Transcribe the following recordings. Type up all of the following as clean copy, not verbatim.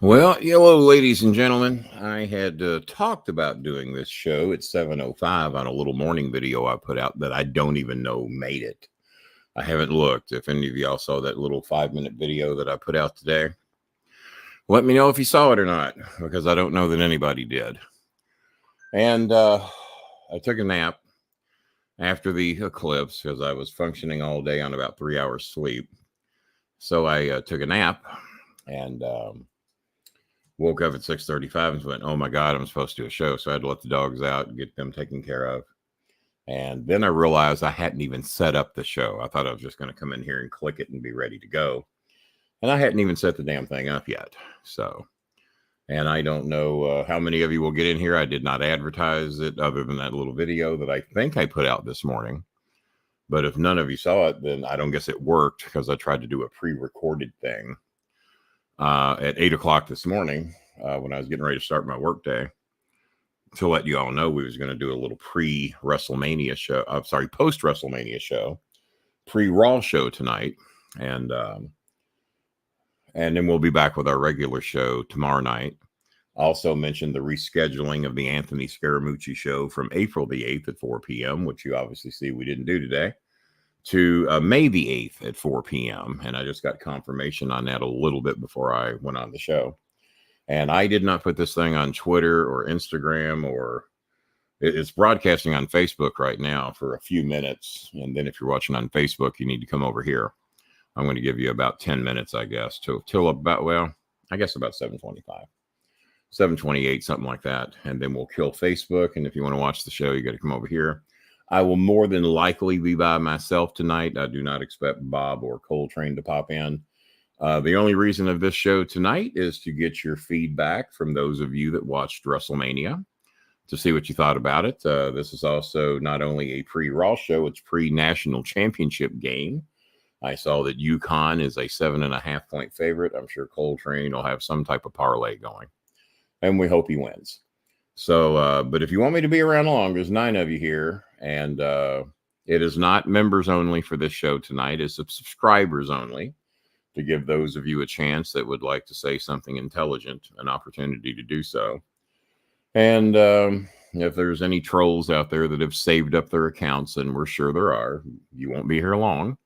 Well, hello, ladies and gentlemen. I had talked about doing this show at 7:05 on a little morning video I put out that I don't even know made it. I haven't looked. If any of y'all saw that little 5-minute video that I put out today, let me know if you saw it or not, because I don't know that anybody did. And I took a nap after the eclipse because I was functioning all day on about 3 hours sleep. So I took a nap and woke up at 6:35 and went, oh my God, I'm supposed to do a show. So I had to let the dogs out and get them taken care of. And then I realized I hadn't even set up the show. I thought I was just going to come in here and click it and be ready to go. And I hadn't even set the damn thing up yet. So, and I don't know how many of you will get in here. I did not advertise it other than that little video that I think I put out this morning. But if none of you saw it, then I don't guess it worked, because I tried to do a pre-recorded thing at 8 o'clock this morning when I was getting ready to start my work day, to let you all know we was going to do a little post WrestleMania show, pre-Raw show tonight, and then we'll be back with our regular show tomorrow night. Also mentioned the rescheduling of the Anthony Scaramucci show from April the 8th at 4 p.m., which you obviously see we didn't do today, to May the 8th at 4 p.m. And I just got confirmation on that a little bit before I went on the show. And I did not put this thing on Twitter or Instagram, or it's broadcasting on Facebook right now for a few minutes. And then if you're watching on Facebook, you need to come over here. I'm going to give you about 10 minutes, I guess, till about, well, I guess about 7:25, 7:28, something like that. And then we'll kill Facebook. And if you want to watch the show, you got to come over here. I will more than likely be by myself tonight. I do not expect Bob or Coltrane to pop in. The only reason of this show tonight is to get your feedback from those of you that watched WrestleMania, to see what you thought about it. This is also not only a pre-Raw show, it's pre-National Championship game. I saw that UConn is a 7.5-point favorite. I'm sure Coltrane will have some type of parlay going, and we hope he wins. So, but if you want me to be around long, there's 9 of you here, and it is not members only for this show tonight. It's subscribers only, to give those of you a chance that would like to say something intelligent an opportunity to do so. And if there's any trolls out there that have saved up their accounts, and we're sure there are, you won't be here long.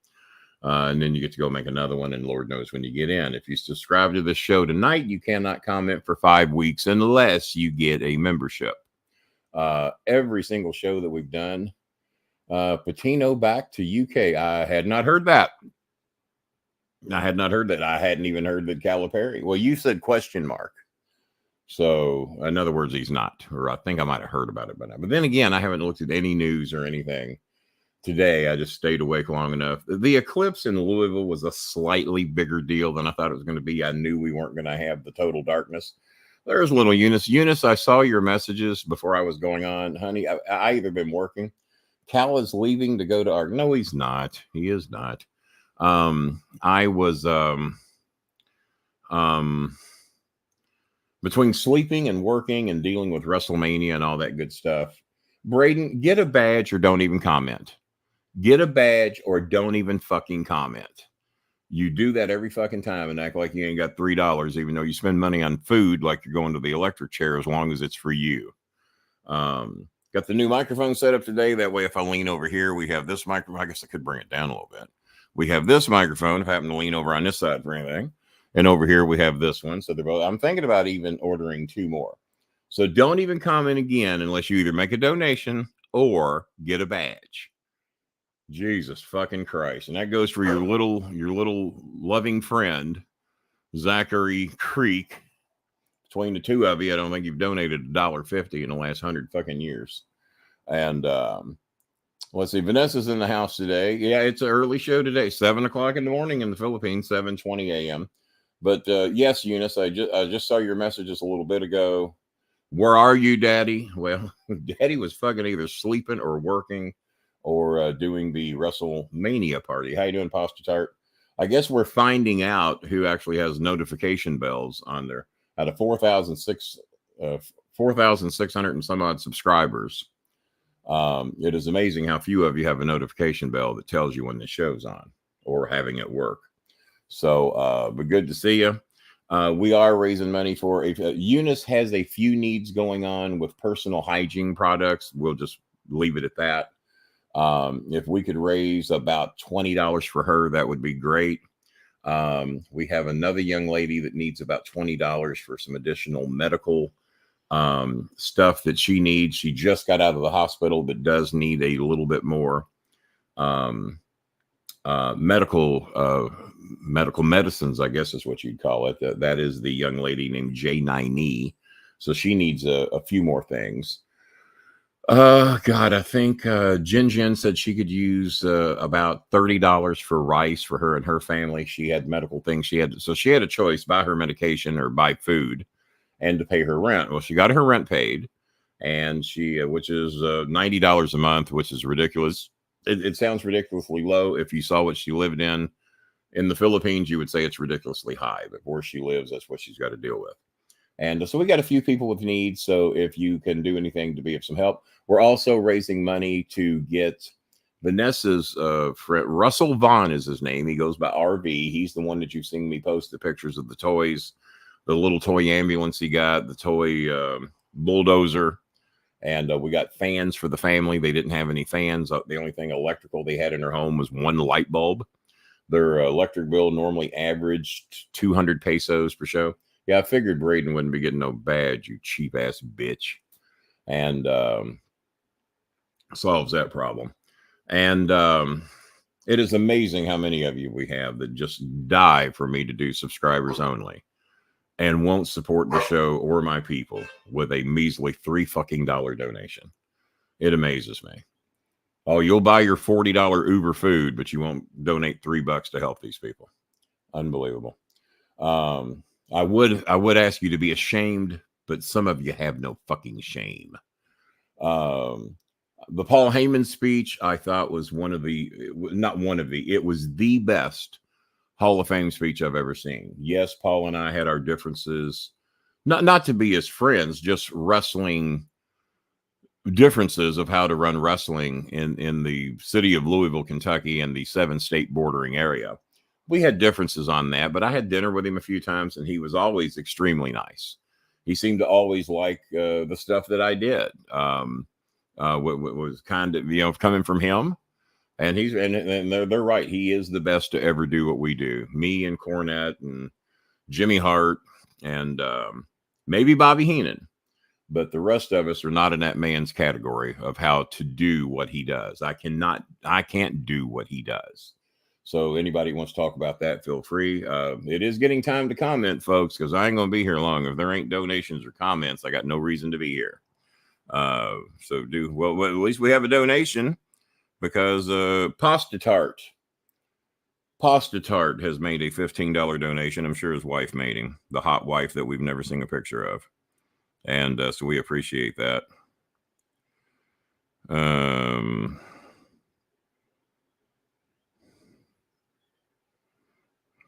And then you get to go make another one, and Lord knows when you get in. If you subscribe to this show tonight, you cannot comment for 5 weeks unless you get a membership. Every single show that we've done, Patino back to UK. I had not heard that. I hadn't even heard that Calipari. Well, you said question mark. So in other words, he's not, or I think I might have heard about it by now. But then again, I haven't looked at any news or anything today. I just stayed awake long enough. The eclipse in Louisville was a slightly bigger deal than I thought it was going to be. I knew we weren't going to have the total darkness. There's little Eunice. Eunice, I saw your messages before I was going on. Honey, I either been working. Cal is leaving to go to our... No, he's not. He is not. I was between sleeping and working and dealing with WrestleMania and all that good stuff. Braden, get a badge or don't even comment. Get a badge or don't even fucking comment. You do that every fucking time and act like you ain't got $3, even though you spend money on food like you're going to the electric chair, as long as it's for you. Got the new microphone set up today. That way, if I lean over here, we have this microphone. I guess I could bring it down a little bit. We have this microphone if I happen to lean over on this side for anything. And over here, we have this one. So they're both, I'm thinking about even ordering 2 more. So don't even comment again unless you either make a donation or get a badge. Jesus fucking Christ. And that goes for your little loving friend, Zachary Creek. Between the 2 of you, I don't think you've donated $1.50 in the last 100 fucking years. And let's see, Vanessa's in the house today. Yeah, it's an early show today, 7 o'clock in the morning in the Philippines, 7:20 a.m. But yes, Eunice, I just saw your messages a little bit ago. Where are you, Daddy? Well, Daddy was fucking either sleeping or working or doing the WrestleMania party. How you doing, Pasta Tart? I guess we're finding out who actually has notification bells on there. Out of 4,600 and some odd subscribers, it is amazing how few of you have a notification bell that tells you when the show's on or having it work. So, but good to see you. We are raising money for Eunice has a few needs going on with personal hygiene products. We'll just leave it at that. If we could raise about $20 for her, that would be great. We have another young lady that needs about $20 for some additional medical stuff that she needs. She just got out of the hospital, but does need a little bit more medical medicines, I guess is what you'd call it. That is the young lady named J9E. So she needs a few more things. God, I think Jin said she could use about $30 for rice for her and her family. She had medical things so she had a choice: buy her medication or buy food, and to pay her rent. Well, she got her rent paid, and she, which is $90 a month, which is ridiculous. It sounds ridiculously low. If you saw what she lived in the Philippines, you would say it's ridiculously high. But where she lives, that's what she's got to deal with. And so we got a few people with needs. So if you can do anything to be of some help, we're also raising money to get Vanessa's friend. Russell Vaughn is his name. He goes by RV. He's the one that you've seen me post the pictures of the toys, the little toy ambulance he got, the toy bulldozer. And we got fans for the family. They didn't have any fans. The only thing electrical they had in their home was one light bulb. Their electric bill normally averaged 200 pesos per show. Yeah, I figured Braden wouldn't be getting no badge, you cheap ass bitch. And solves that problem. And it is amazing how many of you we have that just die for me to do subscribers only and won't support the show or my people with a measly $3 donation. It amazes me. Oh, you'll buy your $40 Uber food, but you won't donate $3 to help these people. Unbelievable. I would ask you to be ashamed, but some of you have no fucking shame. The Paul Heyman speech, I thought was it was the best Hall of Fame speech I've ever seen. Yes, Paul and I had our differences, not to be as friends, just wrestling differences of how to run wrestling in the city of Louisville, Kentucky, and the 7-state bordering area. We had differences on that, but I had dinner with him a few times, and he was always extremely nice. He seemed to always like the stuff that I did. Was kind of, coming from him. And they're right. He is the best to ever do what we do. Me and Cornette and Jimmy Hart and maybe Bobby Heenan. But the rest of us are not in that man's category of how to do what he does. I can't do what he does. So anybody wants to talk about that, feel free. It is getting time to comment, folks, because I ain't going to be here long. If there ain't donations or comments, I got no reason to be here. So at least we have a donation, because Pasta Tart has made a $15 donation. I'm sure his wife made him, the hot wife that we've never seen a picture of. And so we appreciate that.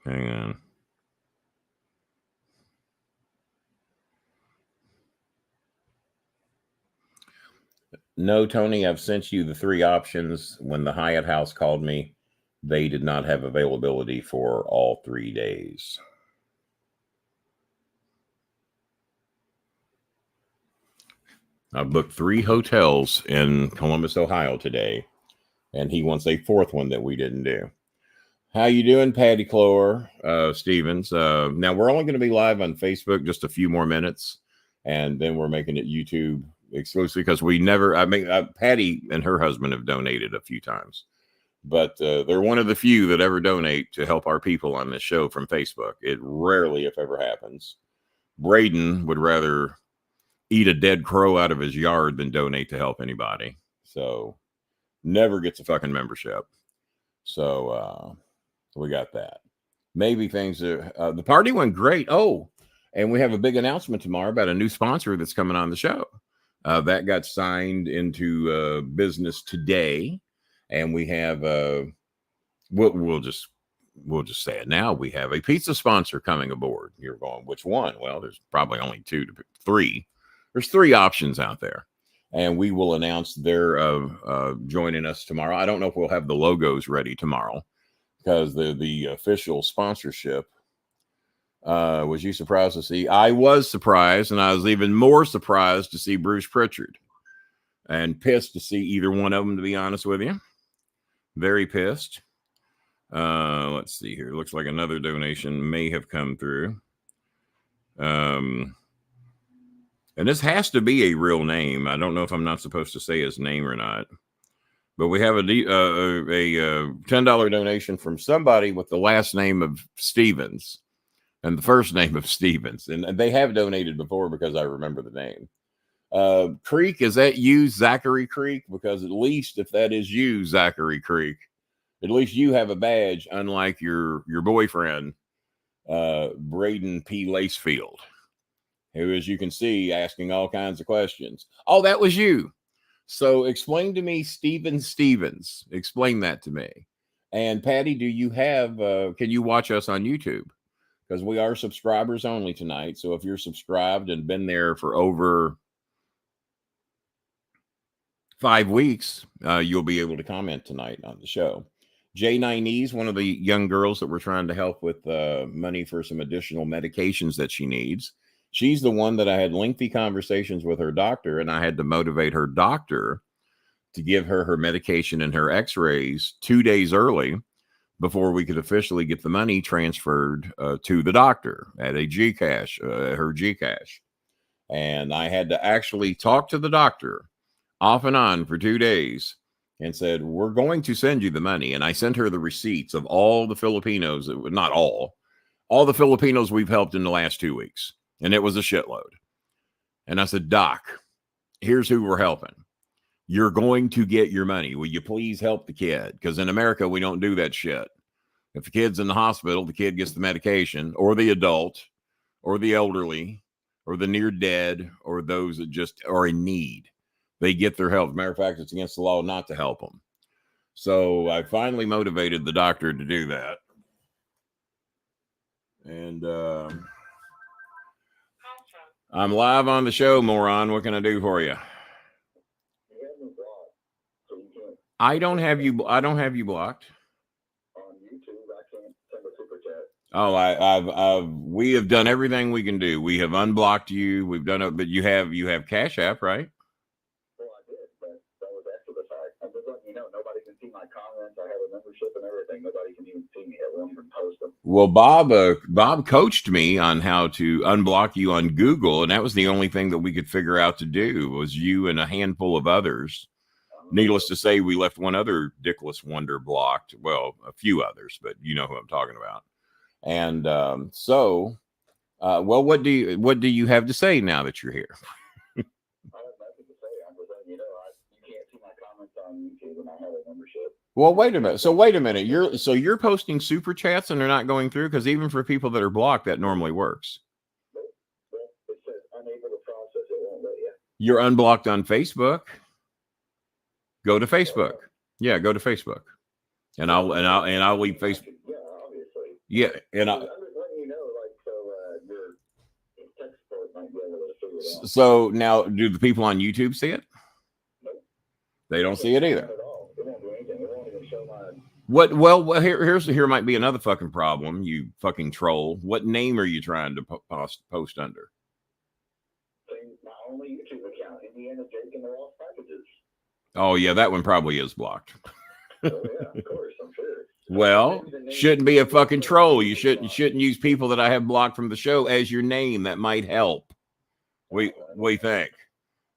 Hang on. No, Tony, I've sent you the 3 options. When the Hyatt House called me, they did not have availability for all 3 days. I booked 3 hotels in Columbus, Ohio today, and he wants a 4th one that we didn't do. How you doing, Patty Clower, Stevens? Now, we're only going to be live on Facebook just a few more minutes, and then we're making it YouTube exclusive, because Patty and her husband have donated a few times, but they're one of the few that ever donate to help our people on this show from Facebook. It rarely, if ever, happens. Braden would rather eat a dead crow out of his yard than donate to help anybody. So never gets a fucking membership. So we got that. Maybe things are, the party went great. Oh, and we have a big announcement tomorrow about a new sponsor that's coming on the show. That got signed into business today, and we have we'll just say it now. We have a pizza sponsor coming aboard. You're going, which one? Well, there's probably only 2 to 3. There's 3 options out there, and we will announce their joining us tomorrow. I don't know if we'll have the logos ready tomorrow, because the official sponsorship Was you surprised to see? I was surprised, and I was even more surprised to see Bruce Pritchard, and pissed to see either one of them, to be honest with you. Very pissed. Let's see here. Looks like another donation may have come through. And this has to be a real name. I don't know if I'm not supposed to say his name or not. But we have a $10 donation from somebody with the last name of Stevens and the first name of Stevens. And they have donated before because I remember the name. Creek, is that you, Zachary Creek? Because at least if that is you, Zachary Creek, at least you have a badge, unlike your boyfriend, Braden P. Lacefield, who, as you can see, asking all kinds of questions. Oh, that was you. So explain to me, Stevens. Explain that to me. And Patty, do you have, can you watch us on YouTube? Because we are subscribers only tonight. So if you're subscribed and been there for over 5 weeks, you'll be able to comment tonight on the show. J9E's one of the young girls that we're trying to help with money for some additional medications that she needs. She's the one that I had lengthy conversations with her doctor, and I had to motivate her doctor to give her her medication and her x-rays 2 days early before we could officially get the money transferred to the doctor at a Gcash, her Gcash. And I had to actually talk to the doctor off and on for 2 days and said, we're going to send you the money. And I sent her the receipts of all the Filipinos, not all the Filipinos we've helped in the last 2 weeks. And it was a shitload. And I said, Doc, here's who we're helping. You're going to get your money. Will you please help the kid? Because in America, we don't do that shit. If the kid's in the hospital, the kid gets the medication, or the adult, or the elderly, or the near dead, or those that just are in need. They get their help. As a matter of fact, it's against the law not to help them. So I finally motivated the doctor to do that. And I'm live on the show, moron. What can I do for you? I don't have you blocked. On YouTube, I can't send a super chat. Oh, we have done everything we can do. We have unblocked you. We've done it, but you have Cash App, right? Well, I did, but that was after the fact. I'm just letting you know, nobody can see my comments. I have a membership and everything. Nobody can even see me. I won't even post them. Well, Bob coached me on how to unblock you on Google, and that was the only thing that we could figure out to do was you and a handful of others. Needless to say, we left one other dickless wonder blocked. Well, a few others, but you know who I'm talking about. And well, what do you have to say now that you're here? I have nothing to say. I'm just letting you know you can't see my comments on YouTube, and I have a membership. Well, wait a minute. So wait a minute. You're posting super chats and they're not going through, because even for people that are blocked, that normally works. It says unable to process. It won't let you. You're unblocked on Facebook. Go to Facebook. Yeah, go to Facebook, and I'll leave Facebook. Yeah, obviously. Yeah, and I'm just letting you know, like, so your tech support might be able to figure it out. So now, do the people on YouTube see it? Nope. They don't see it either. Not at all. It won't do anything. It won't even show my. What? Well, here might be another fucking problem. You fucking troll. What name are you trying to post under? My only YouTube account, Indiana Jake and the Lost Packages. Oh, yeah, that one probably is blocked. Oh, yeah, of course, I'm sure. Well, shouldn't be a fucking troll. You shouldn't use people that I have blocked from the show as your name. That might help. What do you think?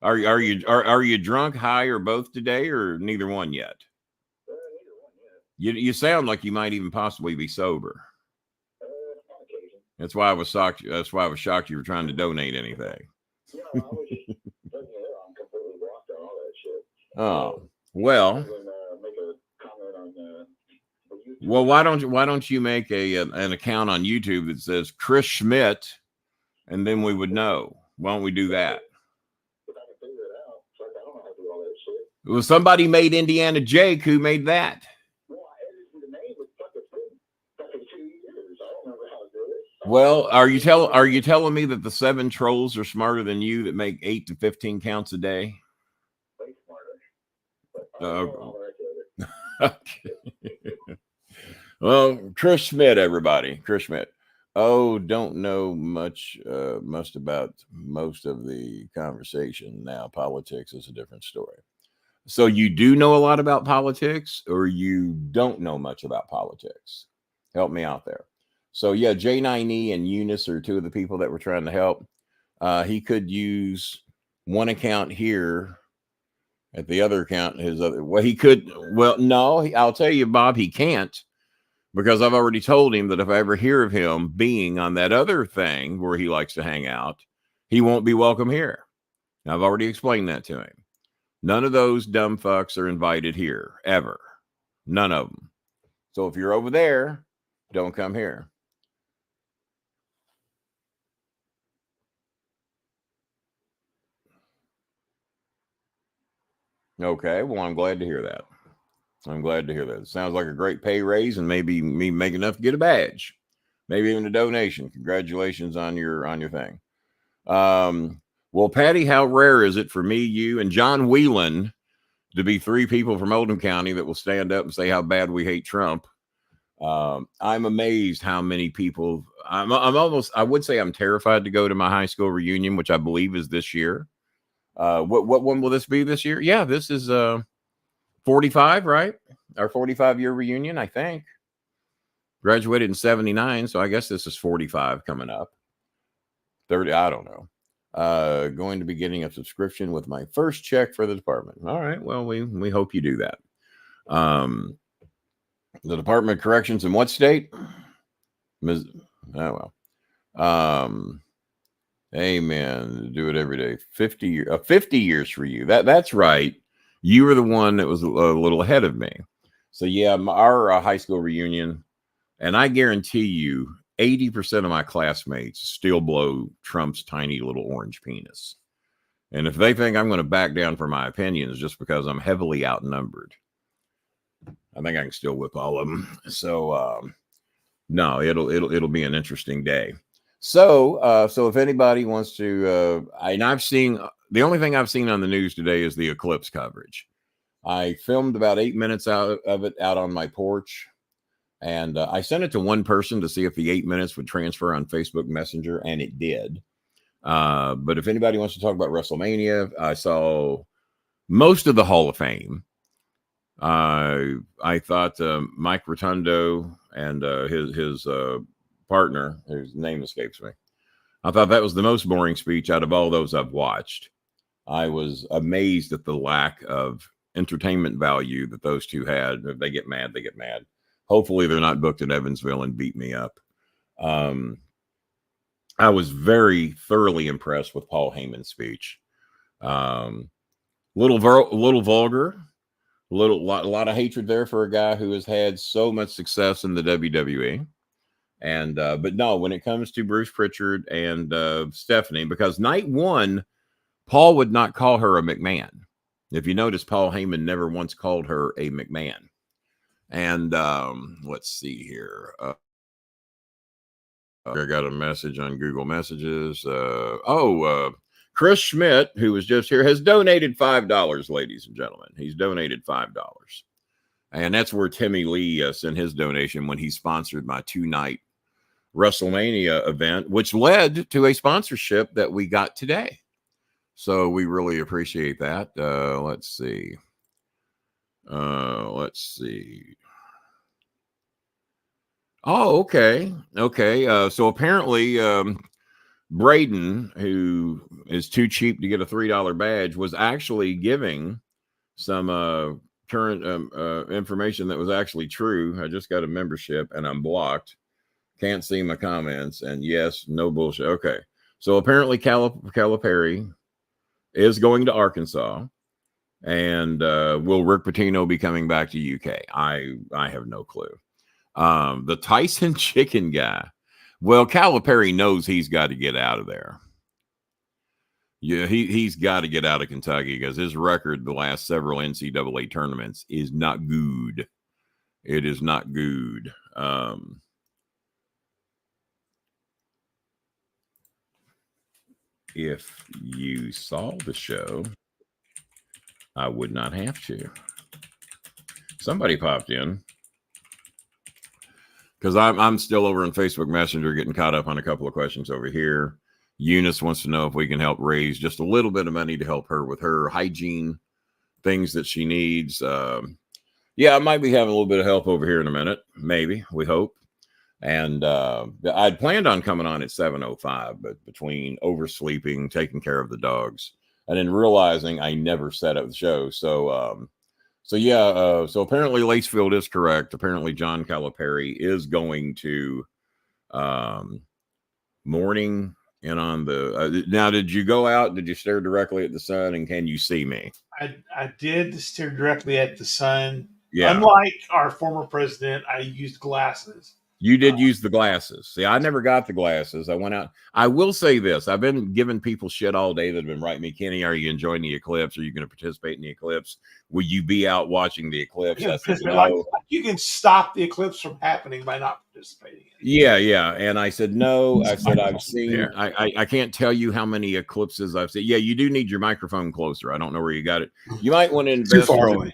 Are you drunk, high, or both today, or neither one yet? Neither one yet. You sound like you might even possibly be sober. On occasion. That's why I was shocked. That's why I was shocked you were trying to donate anything. Yeah, I was just letting you know I'm completely blocked on all that shit. Oh, well. Well, why don't you make an account on YouTube that says Chris Schmidt, and then we would know. Why don't we do that? If I can figure it out. I don't know how to do all that shit. Well, somebody made Indiana Jake. Who made that? Well, I edited the name with fucking 2 years. I don't know how to do it. Well, are you telling me that the 7 trolls are smarter than you that make 8 to 15 counts a day? Way smarter. Okay. Well, Chris Schmidt, everybody. Chris Schmidt. Oh, don't know much about most of the conversation now. Politics is a different story. So you do know a lot about politics, or you don't know much about politics? Help me out there. So yeah, J9E and Eunice are two of the people that we're trying to help. He could use one account here at the other account. His other, well, he could. Well, no, I'll tell you, Bob, he can't, because I've already told him that if I ever hear of him being on that other thing where he likes to hang out, he won't be welcome here. I've already explained that to him. None of those dumb fucks are invited here, ever. None of them. So if you're over there, don't come here. Okay, well, I'm glad to hear that. I'm glad to hear that. It sounds like a great pay raise, and maybe me make enough to get a badge, maybe even a donation. Congratulations on your thing. Well, Patty, how rare is it for me, you, and John Whelan to be three people from Oldham County that will stand up and say how bad we hate Trump? I'm amazed how many people. I'm almost. I would say I'm terrified to go to my high school reunion, which I believe is this year. What one will this be this year? Yeah, this is 45, right? Our 45-year reunion, I think. Graduated in 79, so I guess this is 45 coming up. 30, I don't know. Going to be getting a subscription with my first check for the department. All right, well, we hope you do that. The Department of Corrections in what state? Oh well. Amen. Do it every day. 50 years for you. That's right. You were the one that was a little ahead of me. So yeah, our high school reunion, and I guarantee you 80% of my classmates still blow Trump's tiny little orange penis. And if they think I'm going to back down for my opinions just because I'm heavily outnumbered, I think I can still whip all of them. So no, it'll be an interesting day. So if anybody wants to, and I've seen, the only thing I've seen on the news today is the eclipse coverage. I filmed about 8 minutes out of it out on my porch, and I sent it to one person to see if the 8 minutes would transfer on Facebook Messenger, and it did. But if anybody wants to talk about WrestleMania, I saw most of the Hall of Fame. I thought Mike Rotundo and his partner, whose name escapes me, I thought that was the most boring speech out of all those I've watched. I was amazed at the lack of entertainment value that those two had. If they get mad, they get mad. Hopefully they're not booked in Evansville and beat me up. I was very thoroughly impressed with Paul Heyman's speech. Little vulgar, a lot of hatred there for a guy who has had so much success in the WWE. And but no, when it comes to Bruce Pritchard and Stephanie, because night one, Paul would not call her a McMahon. If you notice, Paul Heyman never once called her a McMahon. And let's see here. I got a message on Google Messages. Chris Schmidt, who was just here, has donated $5, ladies and gentlemen. He's donated $5. And that's where Timmy Lee sent his donation when he sponsored my 2-night WrestleMania event, which led to a sponsorship that we got today. So we really appreciate that. Let's see. Oh, okay. So apparently Braden, who is too cheap to get a $3 badge, was actually giving some current information that was actually true. I just got a membership and I'm blocked. Can't see my comments. And yes, no bullshit. Okay. So apparently Calipari is going to Arkansas. And will Rick Pitino be coming back to UK? I have no clue. The Tyson chicken guy. Well, Calipari knows he's got to get out of there. Yeah, he's got to get out of Kentucky because his record the last several NCAA tournaments is not good. It is not good. If you saw the show, I would not have to. Somebody popped in. because I'm still over on Facebook Messenger getting caught up on a couple of questions over here. Eunice wants to know if we can help raise just a little bit of money to help her with her hygiene things that she needs. Yeah, I might be having a little bit of help over here in a minute. Maybe, we hope. And I'd planned on coming on at 7:05, but between oversleeping, taking care of the dogs, and then realizing I never set up the show. So so apparently Lacefield is correct. Apparently John Calipari is going to morning and on the now. Did you go out? Did you stare directly at the sun? And can you see me? I did stare directly at the sun. Yeah. Unlike our former president, I used glasses. You did use the glasses. See, I never got the glasses. I went out. I will say this. I've been giving people shit all day that have been writing me, Kenny, are you enjoying the eclipse? Are you going to participate in the eclipse? Will you be out watching the eclipse? I said, no. Like you can stop the eclipse from happening by not participating. Yeah. And I said, no. I said, I've seen, I can't tell you how many eclipses I've seen. Yeah, you do need your microphone closer. I don't know where you got it. You might want to invest. Too far away.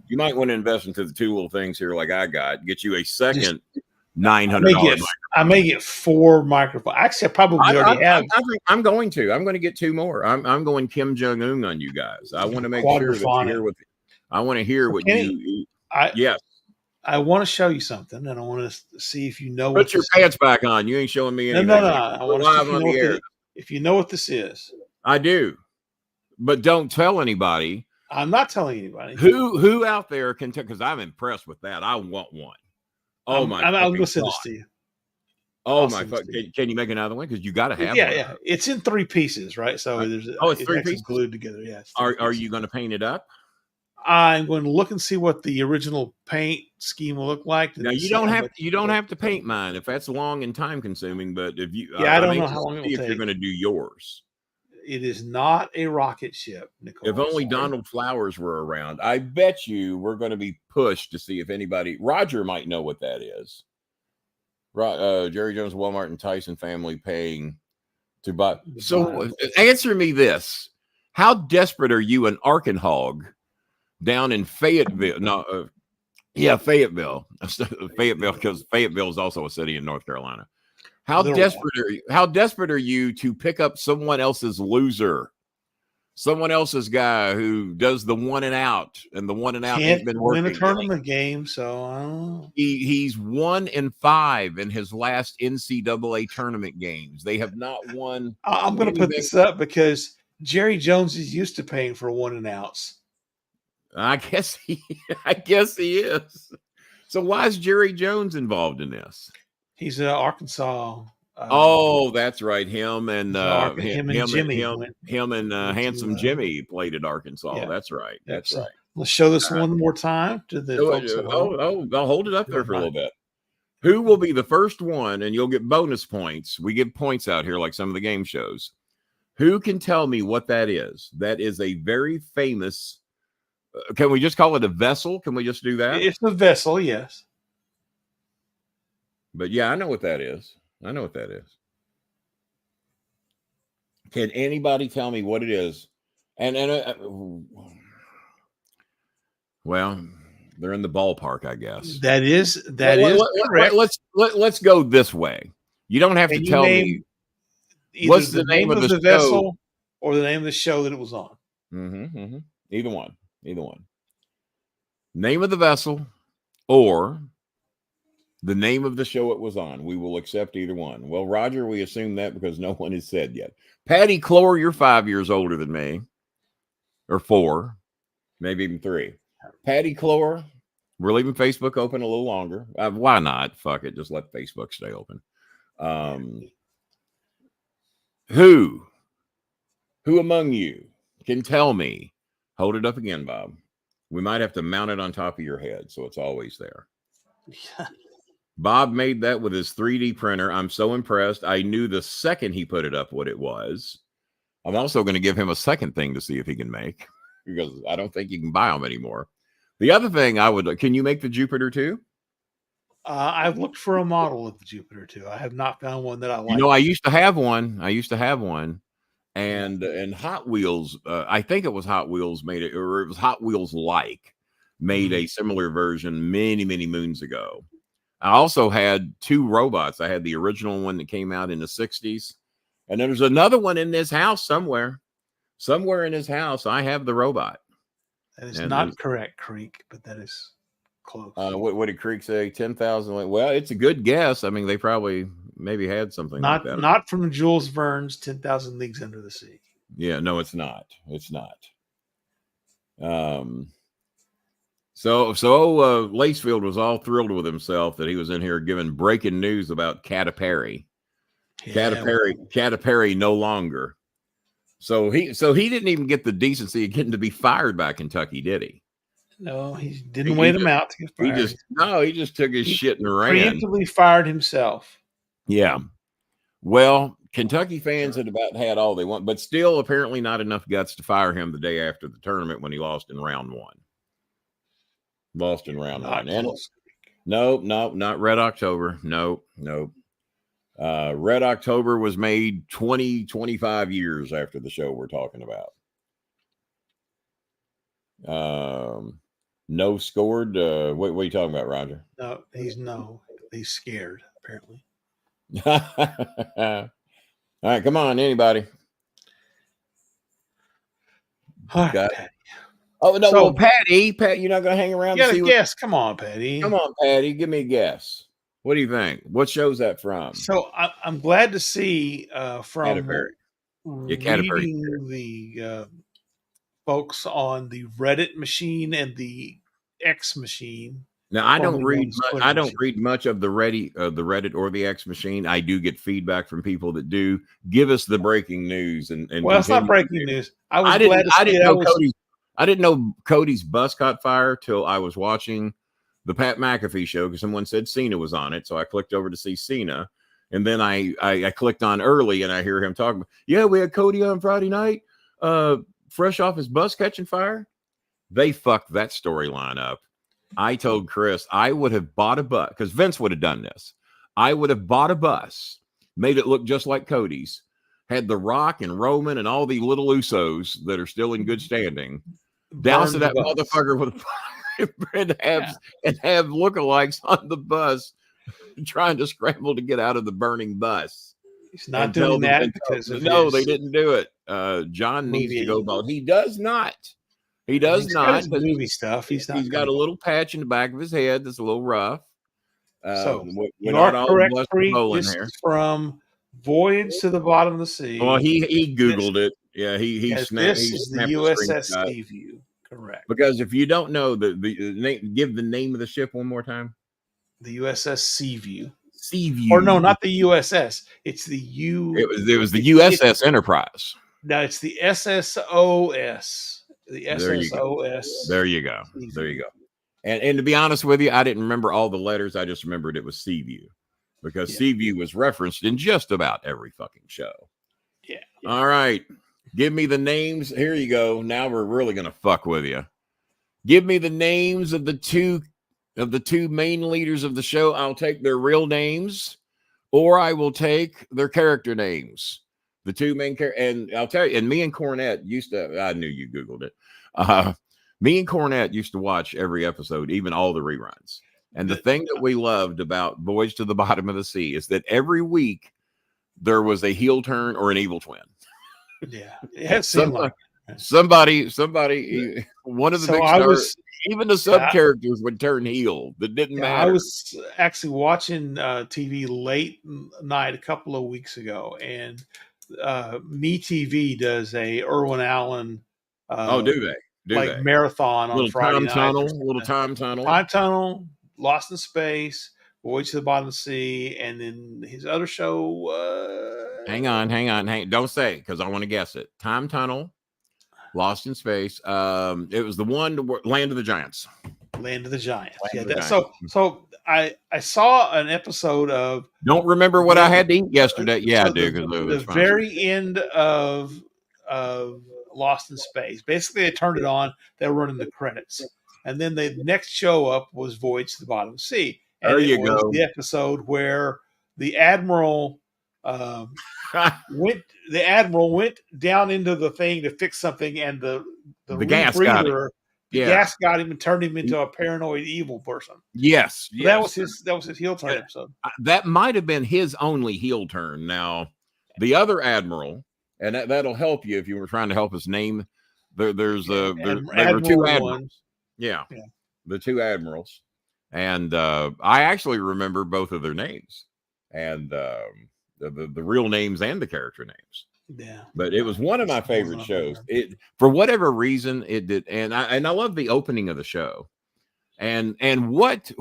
You might want to invest into the two little things here like I got. Get you a second $900. I may get 4 microphones. Actually, I probably already have. I'm going to get 2 more. I'm going Kim Jong Un on you guys. I want to make sure that you hear what. I want to hear what you. Yes. I want to show you something, and I want to see if you know. Put your pants back on. You ain't showing me anything. No. I want to see on the air. If you know what this is, I do, but don't tell anybody. I'm not telling anybody. Who out there can tell? Because I'm impressed with that. I want one. Oh my! I'm going to send this to you. Oh my! Can you make another one? Because you got to have. Yeah. It's in 3 pieces, right? So there's. It's 3 pieces glued together. Yes. Are you going to paint it up? I'm going to look and see what the original paint scheme will look like. Now you don't have to paint mine if that's long and time consuming. But if you, I don't know how long it will take. If you're going to do yours. It is not a rocket ship, Nicole. If only Donald Flowers were around, I bet you we're going to be pushed to see if anybody. Roger might know what that is. Jerry Jones, Walmart, and Tyson family paying to buy. So answer me this: how desperate are you, an Arkansas down in Fayetteville? No, Fayetteville, because Fayetteville is also a city in North Carolina. How desperate are you to pick up someone else's loser, someone else's guy who does the one and out, and the one and out ain't been working? Win a tournament game, so he's 1-5 in his last NCAA tournament games. They have not won. I'm going to put this up because Jerry Jones is used to paying for one and outs. I guess he is. So why is Jerry Jones involved in this? He's Arkansas. That's right. Him and Jimmy. Him and Handsome Jimmy played at Arkansas. Yeah. That's right. That's right. Let's show this one more time to the folks. I'll hold it up there for a little bit. Who will be the first one? And you'll get bonus points. We give points out here like some of the game shows. Who can tell me what that is? That is a very famous. Can we just call it a vessel? Can we just do that? It's a vessel, yes. But yeah, I know what that is. Can anybody tell me what it is? Well, they're in the ballpark, I guess. That is correct. Let's go this way. You don't have to tell me what's the name of the vessel or the name of the show that it was on. Either one. Name of the vessel or the name of the show it was on. We will accept either one. Well, Roger, we assume that because no one has said yet. Patty Clore, you're 5 years older than me. Or 4. Maybe even 3. Patty Clore, we're leaving Facebook open a little longer. Why not? Fuck it. Just let Facebook stay open. Who among you can tell me? Hold it up again, Bob. We might have to mount it on top of your head so it's always there. Yeah. Bob made that with his 3D printer. I'm so impressed. I knew the second he put it up what it was. I'm also going to give him a second thing to see if he can make, because I don't think you can buy them anymore. The other thing can you make the Jupiter too? I've looked for a model of the Jupiter too. I have not found one that I like. I used to have one. And Hot Wheels, I think it was Hot Wheels made it, or it was Hot Wheels made a similar version many, many moons ago. I also had 2 robots. I had the original one that came out in the 60s. And there's another one in this house somewhere. Somewhere in his house, I have the robot. That is And not correct, Creek, but that is close. What did Creek say? 10,000. Well, it's a good guess. I mean, they probably maybe had something like that. Not from Jules Verne's 10,000 Leagues Under the Sea. Yeah, no, it's not. It's not. So Lacefield was all thrilled with himself that he was in here giving breaking news about Catapari. Catapari no longer. So he didn't even get the decency of getting to be fired by Kentucky, did he? No, he didn't wait him out to get fired. He just took his shit and ran. Preemptively fired himself. Yeah. Well, Kentucky fans had about had all they want, but still apparently not enough guts to fire him the day after the tournament when he lost in round 1. Lost in round 1. And nope, not Red October. Nope. Red October was made 25 years after the show we're talking about. No scored. What are you talking about, Roger? No, he's scared, apparently. All right, come on, anybody. All right, Patty. Oh no, well, Patty, you're not going to hang around. You got a guess? Come on, Patty. Come on, Patty, give me a guess. What do you think? What show's that from? So I'm glad to see from reading the folks on the Reddit machine and the X machine. Now I don't read much of the Reddit or the X machine. I do get feedback from people that do give us the breaking news and well, it's not breaking news. I didn't know Cody's bus caught fire till I was watching the Pat McAfee show because someone said Cena was on it, so I clicked over to see Cena, and then I clicked on early and I hear him talking. Yeah, we had Cody on Friday night, fresh off his bus catching fire. They fucked that storyline up. I told Chris I would have bought a bus because Vince would have done this. I would have bought a bus, made it look just like Cody's, had The Rock and Roman and all the little Usos that are still in good standing, douse that motherfucker with fire and have lookalikes on the bus trying to scramble to get out of the burning bus. He's not doing that because they didn't do it. John needs to go about. He does not. He does not. Movie stuff. He's got a little patch in the back of his head that's a little rough. So you are correct. This is from Voyage to the Bottom of the Sea. Well, he Googled it. Yeah, he snapped. This is the USS Seaview. Correct. Because if you don't know the name, give the name of the ship one more time. The USS Seaview. Seaview. Or no, not the USS. It's the U. It was the USS Enterprise. No, it's the SSOS. The SSOS. There you go. And to be honest with you, I didn't remember all the letters. I just remembered it was Seaview because Seaview was referenced in just about every fucking show. Yeah. All right. Give me the names. Here you go. Now we're really going to fuck with you. Give me the names of the two main leaders of the show. I'll take their real names or I will take their character names. The two main characters, and I'll tell you, and me and Cornette used to, I knew you Googled it. Me and Cornette used to watch every episode, even all the reruns. And the thing that we loved about Voyage to the Bottom of the Sea is that every week there was a heel turn or an evil twin. Yeah. It seemed like somebody, one of the big stars, even the sub characters would turn heel. That didn't matter. I was actually watching TV late night a couple of weeks ago, and MeTV does a Irwin Allen. Do they? Marathon on Friday night. Little time tunnel. Time tunnel, Lost in Space, Voyage to the Bottom of the Sea, and then his other show. Hang on. Don't say because I want to guess it. Time tunnel, Lost in Space. It was the one Land of the Giants. Land of the Giants. So I saw an episode of. Don't remember what I had to eat yesterday. Yeah, I do. The very end of Lost in Space. Basically, they turned it on. They were running the credits, and then the next show up was Voyage to the Bottom of the Sea. And there you go. The episode where the admiral went down into the thing to fix something, and the gas got it. The gas got him and turned him into a paranoid evil person. Yes. So that was his heel turn episode. That might have been his only heel turn. Now, the other admiral, and that'll help you if you were trying to help us name. There were two admirals. Yeah, the two admirals, and I actually remember both of their names, and the real names and the character names. Yeah, but it was one of my favorite shows. It, for whatever reason, it did, and I love the opening of the show. And what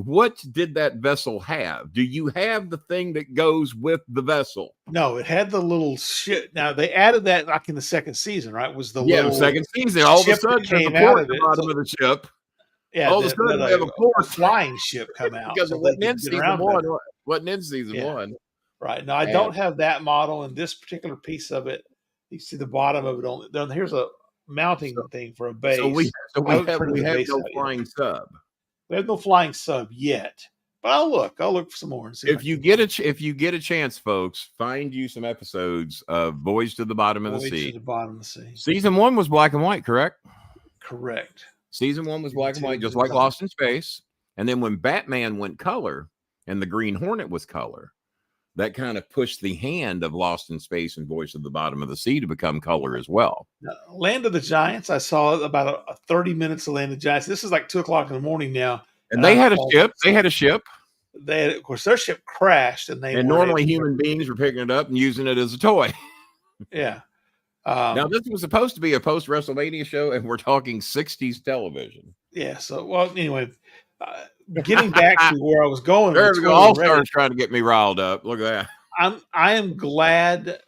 did that vessel have? Do you have the thing that goes with the vessel? No, it had the little shit. Now they added that like in the second season, right? Was the little second season? All of a sudden, came there's a port out at the bottom of the ship. Yeah, all of a sudden, we have a flying ship come out because it wasn't in season one. Wasn't in season one. Right. Now I don't have that model in this particular piece of it. You see the bottom of it only. Then here's a mounting thing for a base. So we have no flying sub. We have no flying sub yet, but I'll look for some more. And see if you get a chance, folks, find you some episodes of Voyage to the Bottom of the Sea. To the Bottom of the Sea. Season 1 was black and white, correct? Correct. Season 1 was black and white, just like Lost in Space. And then when Batman went color and the Green Hornet was color, that kind of pushed the hand of Lost in Space and Voyage to the Bottom of the Sea to become color as well. Land of the Giants, I saw about 30 minutes of Land of the Giants. This is like 2:00 in the morning now. And they had a ship. They had a ship. Of course, their ship crashed, and normally human beings were picking it up and using it as a toy. Yeah. Now this was supposed to be a post WrestleMania show, and we're talking 60s television. Yeah. So, well, anyway, getting back to where I was going. There we go. All Stars trying to get me riled up. Look at that. I am glad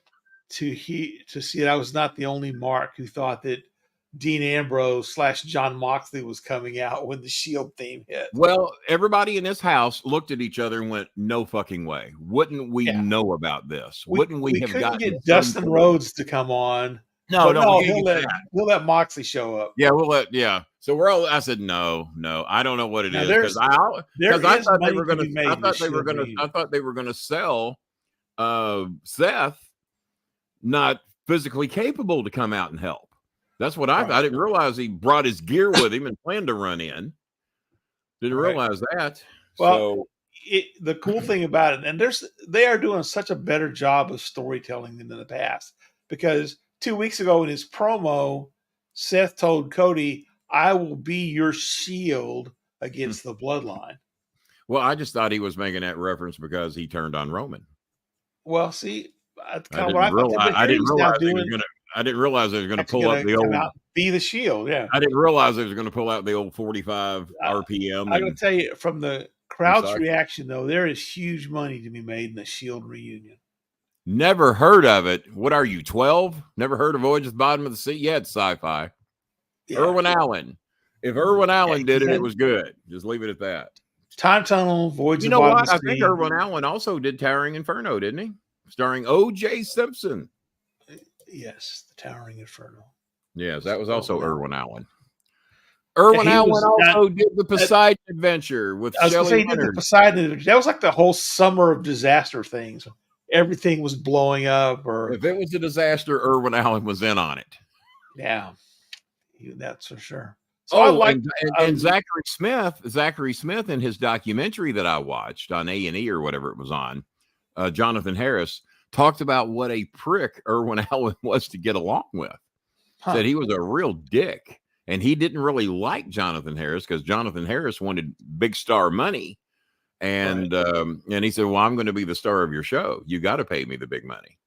to see it. I was not the only Mark who thought that Dean Ambrose / John Moxley was coming out when the Shield theme hit. Well, everybody in this house looked at each other and went, "No fucking way! Wouldn't we know about this? Wouldn't we have gotten get Dustin Rhodes to come on?" No, he'll let Moxley show up. Yeah, So we're all. I said, no, I don't know what it is because I thought they were going to. I thought they were going to sell Seth, not physically capable to come out and help. That's what I thought. I didn't realize he brought his gear with him and planned to run in. Didn't realize that. Well, the cool thing about it, and they are doing such a better job of storytelling than in the past, because 2 weeks ago in his promo, Seth told Cody, "I will be your shield against the bloodline." Well, I just thought he was making that reference because he turned on Roman. Well, see, I didn't realize they was going to pull up the old be the Shield. Yeah, I didn't realize they was going to pull out the old 45 RPM. I'm going to tell you, from the crowd's reaction, though, there is huge money to be made in the Shield reunion. Never heard of it. What are you, 12? Never heard of Voyage to the Bottom of the Sea? Yeah, it's sci-fi. Yeah. Irwin Allen. If Irwin Allen did it, it was good. Just leave it at that. Time Tunnel, Voyage to the Bottom of the Sea. I think Irwin Allen also did Towering Inferno, didn't he? Starring O.J. Simpson. Yes, the Towering Inferno. Yes, that was also Irwin Allen. Irwin Allen also did the Poseidon Adventure with Shelley Leonard. The Poseidon Adventure. That was like the whole summer of disaster things. Everything was blowing up. Or if it was a disaster, Irwin Allen was in on it. Yeah, that's for sure. So and Zachary Smith in his documentary that I watched on A&E or whatever it was on, Jonathan Harris talked about what a prick Irwin Allen was to get along with. Said he was a real dick, and he didn't really like Jonathan Harris because Jonathan Harris wanted big star money, and he said, "Well, I'm going to be the star of your show. You got to pay me the big money,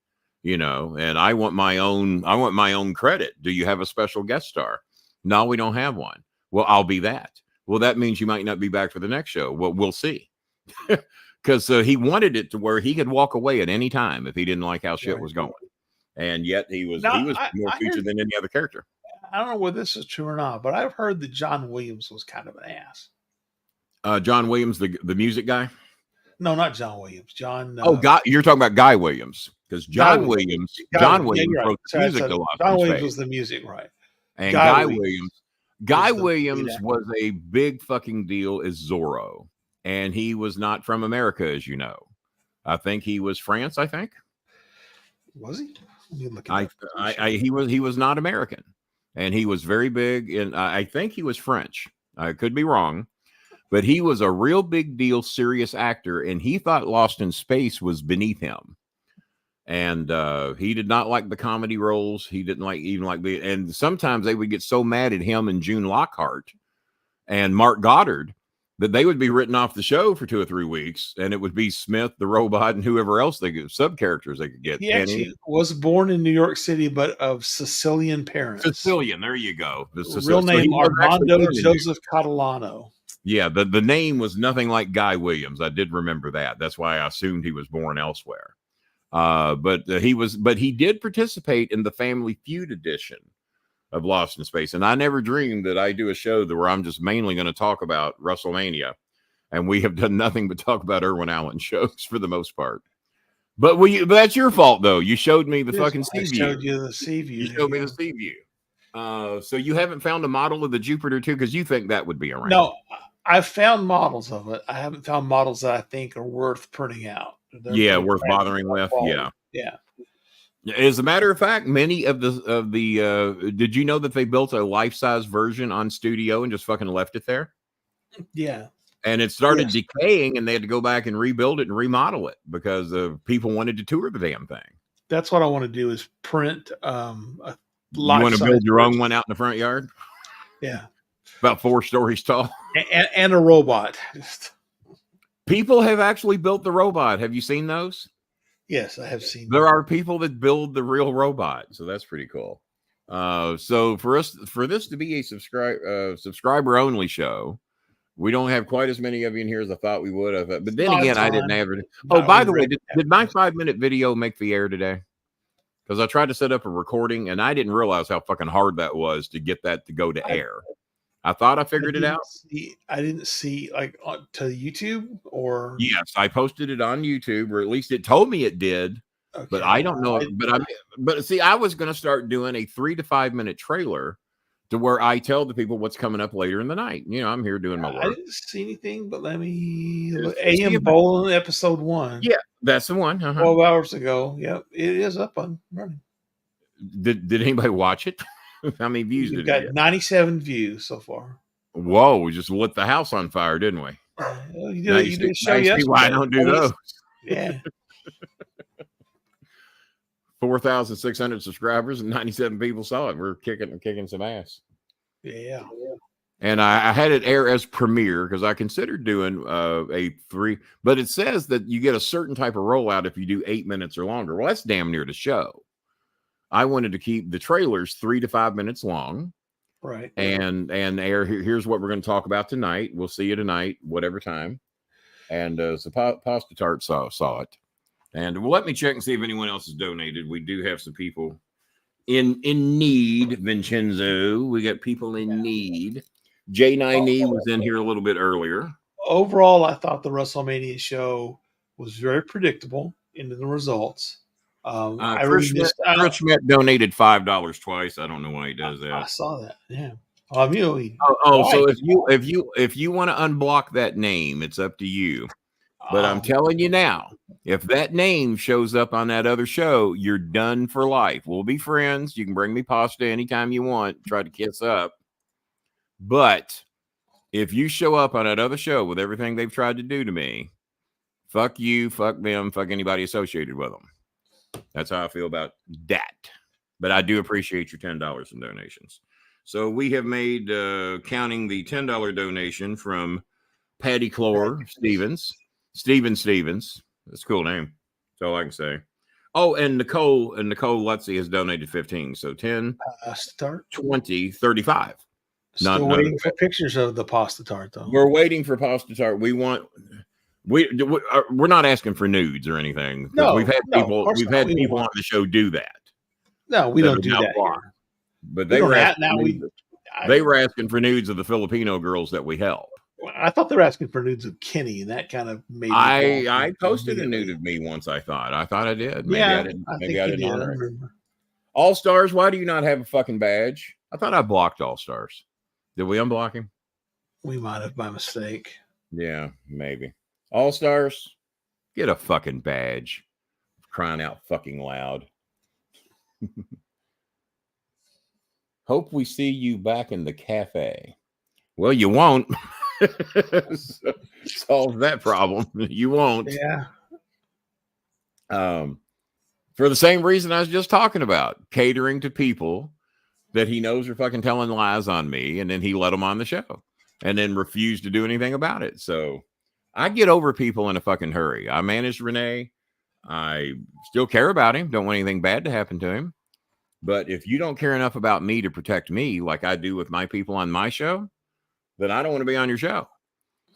and I want my own credit. Do you have a special guest star? No, we don't have one. Well, I'll be that. Well, that means you might not be back for the next show. Well, we'll see." Because he wanted it to where he could walk away at any time if he didn't like how shit was going. And yet he was more featured than any other character. I don't know whether this is true or not, but I've heard that John Williams was kind of an ass. John Williams, the music guy? No, not John Williams. You're talking about Guy Williams. Because John Williams wrote the music a lot. John Williams was the music, right? And Guy Williams was a big fucking deal as Zorro. And he was not from America, as you know. I think he was France, I think. Was he? He was not American. and he was very big. And I think he was French. I could be wrong, but he was a real big deal, serious actor, and he thought Lost in Space was beneath him. And he did not like the comedy roles. He didn't and sometimes they would get so mad at him and June Lockhart and Mark Goddard that they would be written off the show for 2 or 3 weeks, and it would be Smith, the robot, and whoever else they could sub characters they could get. He actually was born in New York City, but of Sicilian parents. Sicilian, there you go. Real name Armando Joseph Catalano. Yeah, the name was nothing like Guy Williams. I did remember that. That's why I assumed he was born elsewhere. But he did participate in the Family Feud edition of Lost in Space. And I never dreamed that I do a show where I'm just mainly going to talk about Wrestle Mania. And we have done nothing but talk about Irwin Allen shows for the most part. But that's your fault, though. You showed me the fucking sea view. I showed you the sea view. You showed me the sea view. So you haven't found a model of the Jupiter, too, because you think that would be around. No, I've found models of it. I haven't found models that I think are worth printing out. They're worth bothering with. Yeah. As a matter of fact, many of the did you know that they built a life-size version on studio and just fucking left it there? Yeah. And it started decaying, and they had to go back and rebuild it and remodel it because people wanted to tour the damn thing. That's what I want to do is print a you want to build your own one out in the front yard? Yeah. About 4 stories tall. And a robot. People have actually built the robot. Have you seen those? Yes, I have seen. There are people that build the real robot, so that's pretty cool. So for this to be a subscriber only show, we don't have quite as many of you in here as I thought we would have. But then again, I didn't have it. Oh, by the way, did my 5-minute video make the air today? Because I tried to set up a recording, and I didn't realize how fucking hard that was to get that to go to air. I thought I figured it out. I didn't see to YouTube or. Yes, I posted it on YouTube, or at least it told me it did. Okay. But I don't know. But see, I was going to start doing a 3 to 5 minute trailer to where I tell the people what's coming up later in the night. You know, I'm here doing my work. I didn't see anything, but let me look. AM Bowling episode 1. Yeah, that's the one. 12 hours ago. Yep, it is up and running. Did anybody watch it? How many views did it get? Got 97 views so far. Whoa, we just lit the house on fire, didn't we? You did a show yesterday. Why I don't do those? Yeah. 4,600 subscribers and 97 people saw it. We're kicking some ass. Yeah. And I had it air as premiere because I considered doing a 3, but it says that you get a certain type of rollout if you do 8 minutes or longer. Well, that's damn near the show. I wanted to keep the trailers 3 to 5 minutes long. Right. And air, here's what we're going to talk about tonight. We'll see you tonight, whatever time. And so Pasta Tart saw it. And well, let me check and see if anyone else has donated. We do have some people in need, Vincenzo. We got people in need. J9E was in here a little bit earlier. Overall, I thought the WrestleMania show was very predictable in the results. Chris Schmidt donated $5 twice. I don't know why he does that. I saw that. Yeah. So if you want to unblock that name, it's up to you. But I'm telling you now, if that name shows up on that other show, you're done for life. We'll be friends. You can bring me pasta anytime you want. Try to kiss up. But if you show up on that other show with everything they've tried to do to me, fuck you, fuck them, fuck anybody associated with them. That's how I feel about that. But I do appreciate your $10 in donations. So we have made, counting the $10 donation from Patty Clore Stevens. Stevens. That's a cool name. That's all I can say. Oh, and Nicole Lutzy has donated 15. So 10, start 20, 35. Still waiting for pictures of the pasta tart, though. We're waiting for pasta tart. We're not asking for nudes or anything. No, we've had people on the show do that. No, we don't do that. But they were asking for nudes of the Filipino girls that we help. I thought they were asking for nudes of Kenny, and that kind of made me I posted a nude of me once. I thought I did. Maybe I didn't. Maybe I didn't honor it. All Stars, why do you not have a fucking badge? I thought I blocked All Stars. Did we unblock him? We might have by mistake. Yeah, maybe. All Stars, get a fucking badge. Crying out fucking loud. Hope we see you back in the cafe. Well, you won't. Solve that problem. You won't. Yeah. For the same reason I was just talking about, catering to people that he knows are fucking telling lies on me, and then he let them on the show and then refused to do anything about it. So I get over people in a fucking hurry. I managed Renee. I still care about him. Don't want anything bad to happen to him. But if you don't care enough about me to protect me like I do with my people on my show, then I don't want to be on your show.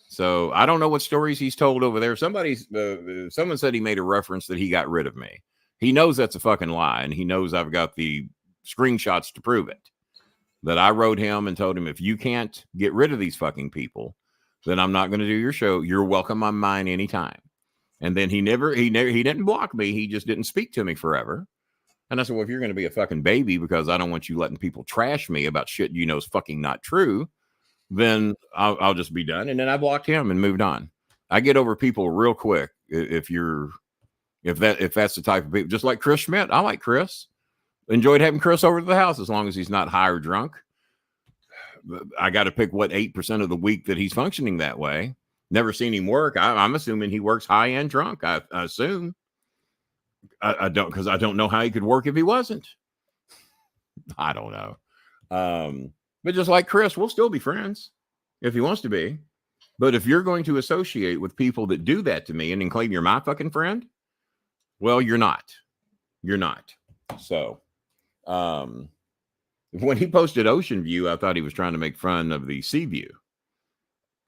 So I don't know what stories he's told over there. Someone said he made a reference that he got rid of me. He knows that's a fucking lie, and he knows I've got the screenshots to prove it. That I wrote him and told him, if you can't get rid of these fucking people, then I'm not going to do your show. You're welcome on mine anytime. And then he didn't block me. He just didn't speak to me forever. And I said, well, if you're going to be a fucking baby because I don't want you letting people trash me about shit you know is fucking not true, then I'll just be done. And then I blocked him and moved on. I get over people real quick if that's the type of people. Just like Chris Schmidt. I like Chris. Enjoyed having Chris over to the house as long as he's not high or drunk. I got to pick what 8% of the week that he's functioning that way. Never seen him work. I'm assuming he works high and drunk. I assume. I don't, because I don't know how he could work if he wasn't. I don't know. But just like Chris, we'll still be friends if he wants to be. But if you're going to associate with people that do that to me and then claim you're my fucking friend, well, you're not. You're not. So, when he posted Ocean View, I thought he was trying to make fun of the Sea View.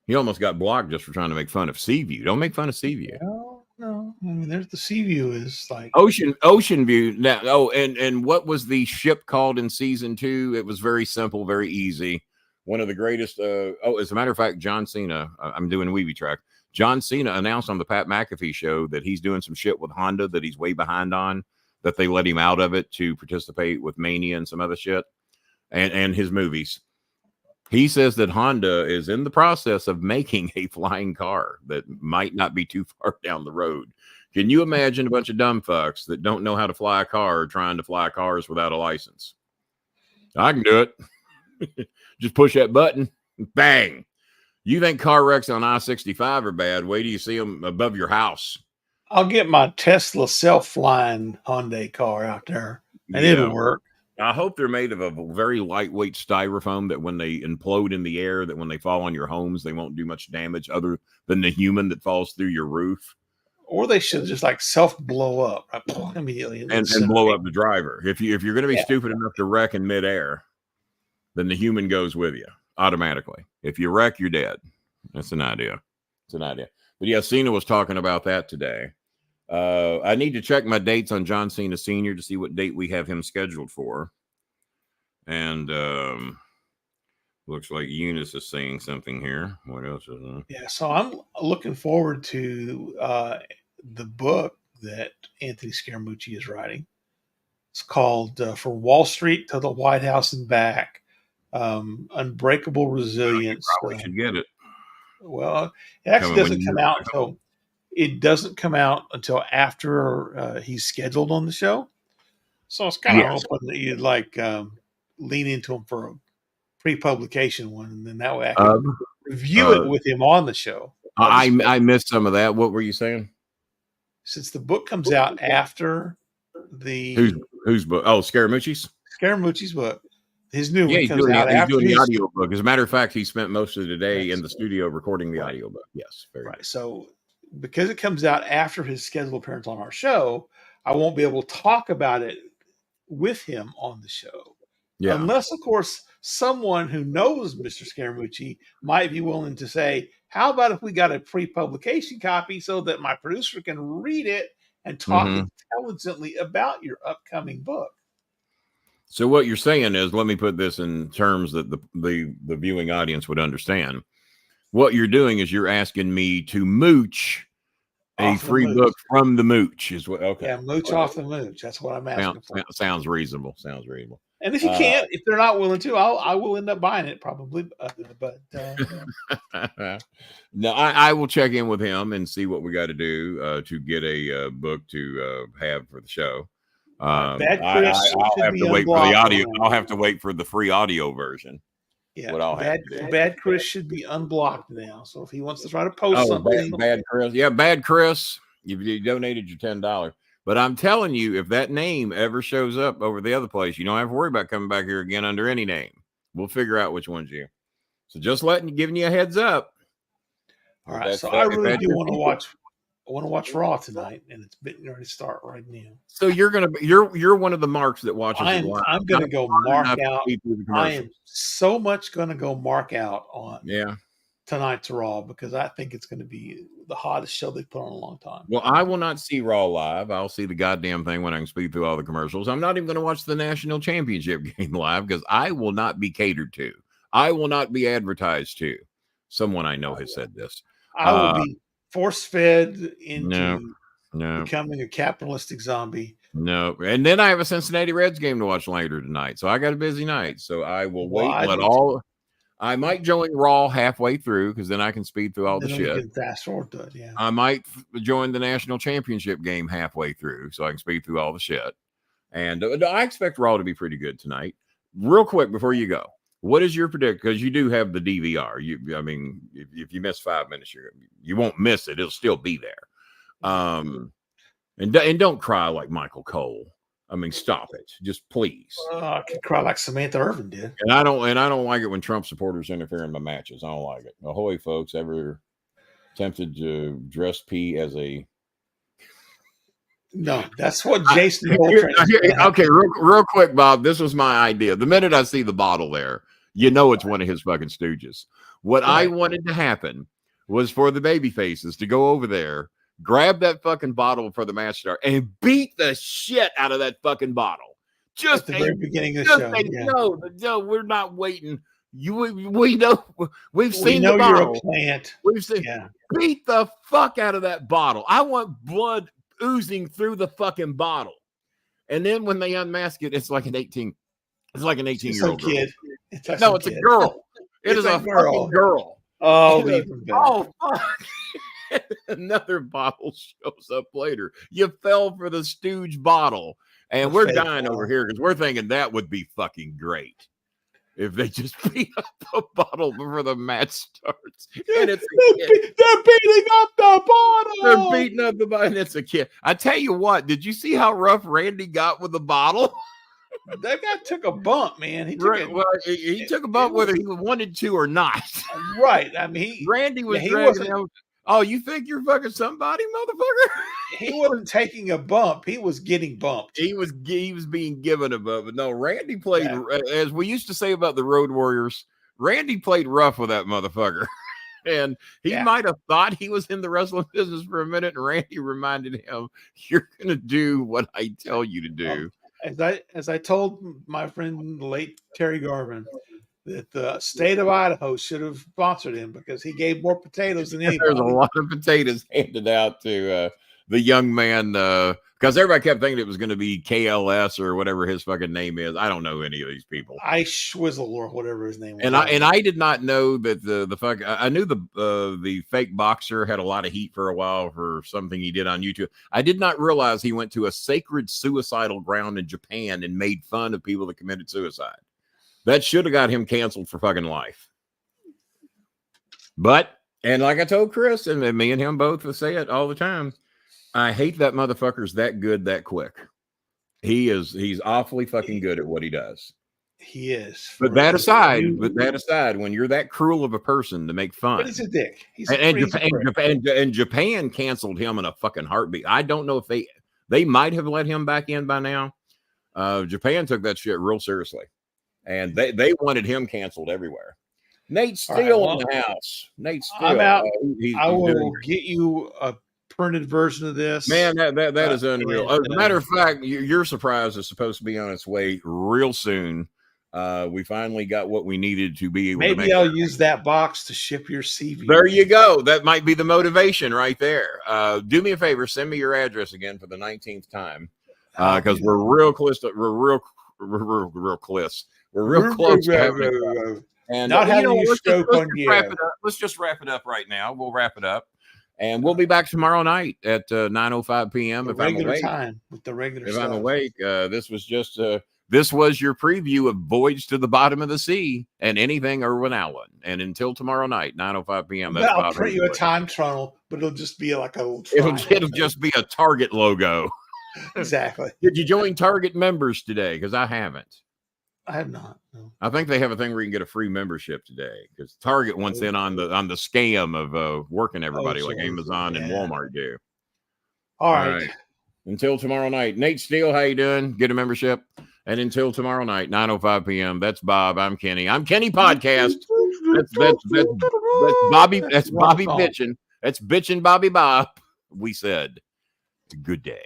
He almost got blocked just for trying to make fun of Sea View. Don't make fun of Sea View. No. I mean, there's the Sea View is like Ocean View. Now, and what was the ship called in season 2? It was very simple, very easy. One of the greatest. As a matter of fact, John Cena. I'm doing a Weeby track. John Cena announced on the Pat McAfee show that he's doing some shit with Honda that he's way behind on. That they let him out of it to participate with Mania and some other shit, and his movies. He says that Honda is in the process of making a flying car that might not be too far down the road. Can you imagine a bunch of dumb fucks that don't know how to fly a car trying to fly cars without a license? I can do it. Just push that button. Bang. You think car wrecks on I-65 are bad? Wait till you see them above your house. I'll get my Tesla self-flying Hyundai car out there, and it'll work. I hope they're made of a very lightweight styrofoam that when they implode in the air, that when they fall on your homes, they won't do much damage other than the human that falls through your roof. Or they should just like self-blow up right? Immediately and blow up the driver. If you're going to be stupid enough to wreck in midair, then the human goes with you automatically. If you wreck, you're dead. That's an idea. It's an idea. But yeah, Cena was talking about that today. I need to check my dates on John Cena Sr. to see what date we have him scheduled for. And looks like Eunice is saying something here. What else is there? Yeah, so I'm looking forward to the book that Anthony Scaramucci is writing. It's called From Wall Street to the White House and Back. Unbreakable Resilience. You probably should get it. Well, it actually doesn't come out until... It doesn't come out until after he's scheduled on the show. So it's kind of hoping that you'd like lean into him for a pre-publication one. And then that way I can review it with him on the show. I missed some of that. What were you saying? Since the book comes out after the... Whose book? Oh, Scaramucci's? Scaramucci's book. His new one comes out after he's doing the audio book. As a matter of fact, he spent most of the day in the studio recording the audio book. Yes. Very good. So... because it comes out after his scheduled appearance on our show, I won't be able to talk about it with him on the show. Yeah. Unless, of course, someone who knows Mr. Scaramucci might be willing to say, how about if we got a pre-publication copy so that my producer can read it and talk intelligently about your upcoming book? So what you're saying is, let me put this in terms that the viewing audience would understand. What you're doing is you're asking me to mooch a free book from the mooch. Is what? Okay. Yeah, mooch off the mooch. That's what I'm asking for. Sounds reasonable. Sounds reasonable. And if you can't, if they're not willing to, I will end up buying it probably. No, I will check in with him and see what we got to do to get a book to have for the show. Bad Chris I'll have to wait for the audio. I'll have to wait for the free audio version. Yeah, Bad Chris should be unblocked now. So if he wants to try to post something, Bad Chris, Bad Chris, you donated your $10. But I'm telling you, if that name ever shows up over the other place, you don't have to worry about coming back here again under any name. We'll figure out which one's you. So just giving you a heads up. All right. So I really do want to watch. I want to watch Raw tonight, and it's getting ready to start right now. So you're one of the marks that watches. I'm going to go mark out. I am so much going to go mark out on tonight's Raw because I think it's going to be the hottest show they've put on in a long time. Well, I will not see Raw live. I'll see the goddamn thing when I can speed through all the commercials. I'm not even going to watch the national championship game live because I will not be catered to. I will not be advertised to. Someone I know has said this. I will be force-fed into becoming a capitalistic zombie. No. And then I have a Cincinnati Reds game to watch later tonight. So I got a busy night. So I will wait and I might join Raw halfway through because then I can speed through all the shit. Fast forward to it, yeah. I might join the national championship game halfway through so I can speed through all the shit. And I expect Raw to be pretty good tonight. Real quick before you go, what is your prediction? Because you do have the DVR. If you miss 5 minutes, you won't miss it. It'll still be there. And don't cry like Michael Cole. I mean, stop it. Just please. I could cry like Samantha Irvin did. And I don't like it when Trump supporters interfere in my matches. I don't like it. Ahoy, folks! Ever tempted to dress P as a? No, that's what Jason. Okay, real quick, Bob. This was my idea. The minute I see the bottle there, you know it's one of his fucking stooges. What I wanted to happen was for the baby faces to go over there, grab that fucking bottle for the match start, and beat the shit out of that fucking bottle. Just at the very beginning of the show. No, we're not waiting. We know we've seen the bottle. You're a plant. We've seen beat the fuck out of that bottle. I want blood oozing through the fucking bottle. And then when they unmask it, it's like an 18-year-old kid. It's a girl. It is a fucking girl. Oh, fuck. Another bottle shows up later. You fell for the stooge bottle. And we're dying over here because we're thinking that would be fucking great if they just beat up the bottle before the match starts. And they're beating up the bottle. They're beating up the bottle, and it's a kid. I tell you what, did you see how rough Randy got with the bottle? That guy took a bump, man. He took a bump whether he wanted to or not. Right. I mean, Randy was dragging him. Oh, you think you're fucking somebody, motherfucker? He wasn't taking a bump. He was getting bumped. He was being given a bump. But no, Randy played, as we used to say about the Road Warriors, Randy played rough with that motherfucker. And he might have thought he was in the wrestling business for a minute. And Randy reminded him, you're going to do what I tell you to do. As I told my friend, the late Terry Garvin, that the state of Idaho should have sponsored him because he gave more potatoes than anybody. There's a lot of potatoes handed out to the young man because everybody kept thinking it was going to be KLS or whatever his fucking name is. I don't know any of these people. Ice Schwizzle or whatever his name was. And I did not know that the fuck. I knew the fake boxer had a lot of heat for a while for something he did on YouTube. I did not realize he went to a sacred suicidal ground in Japan and made fun of people that committed suicide. That should have got him canceled for fucking life. But, and like I told Chris, and me and him both say it all the time, I hate that motherfucker's that good that quick. He's awfully fucking good at what he does. He is. But that aside, when you're that cruel of a person to make fun. But he's a dick. And Japan canceled him in a fucking heartbeat. I don't know if they might have let him back in by now. Japan took that shit real seriously. And they wanted him canceled everywhere. Nate Steele in the house. Nate Steele. I'm out. I will get you a printed version of this. Man, that is unreal. As a matter of fact, your surprise is supposed to be on its way real soon. We finally got what we needed to be able to make. Maybe I'll use that box to ship your CV. There you go. That might be the motivation right there. Do me a favor. Send me your address again for the 19th time. Because we're real close to real close. We're real close to having it. And not having a stroke on you. Let's just wrap it up right now. We'll wrap it up. And we'll be back tomorrow night at 9:05 p.m. The if I'm regular awake. time with the regular If stuff. I'm awake, this was your preview of Voyage to the Bottom of the Sea and anything Irwin Allen. And until tomorrow night, 9:05 p.m. That's I'll Bob print you a Hazlett. time tunnel, but it'll just be like a little It'll triangle. just be a Target logo. Exactly. Did you join Target members today? Because I haven't. I have not. No. I think they have a thing where you can get a free membership today because Target wants in on the scam of working everybody like Amazon and Walmart do. All right. Until tomorrow night, Nate Steele, how you doing? Get a membership. And until tomorrow night, 9:05 p.m. That's Bob. I'm Kenny. I'm Kenny Podcast. That's Bobby. That's Bobby bitching. That's bitching Bobby Bob. We said, good day.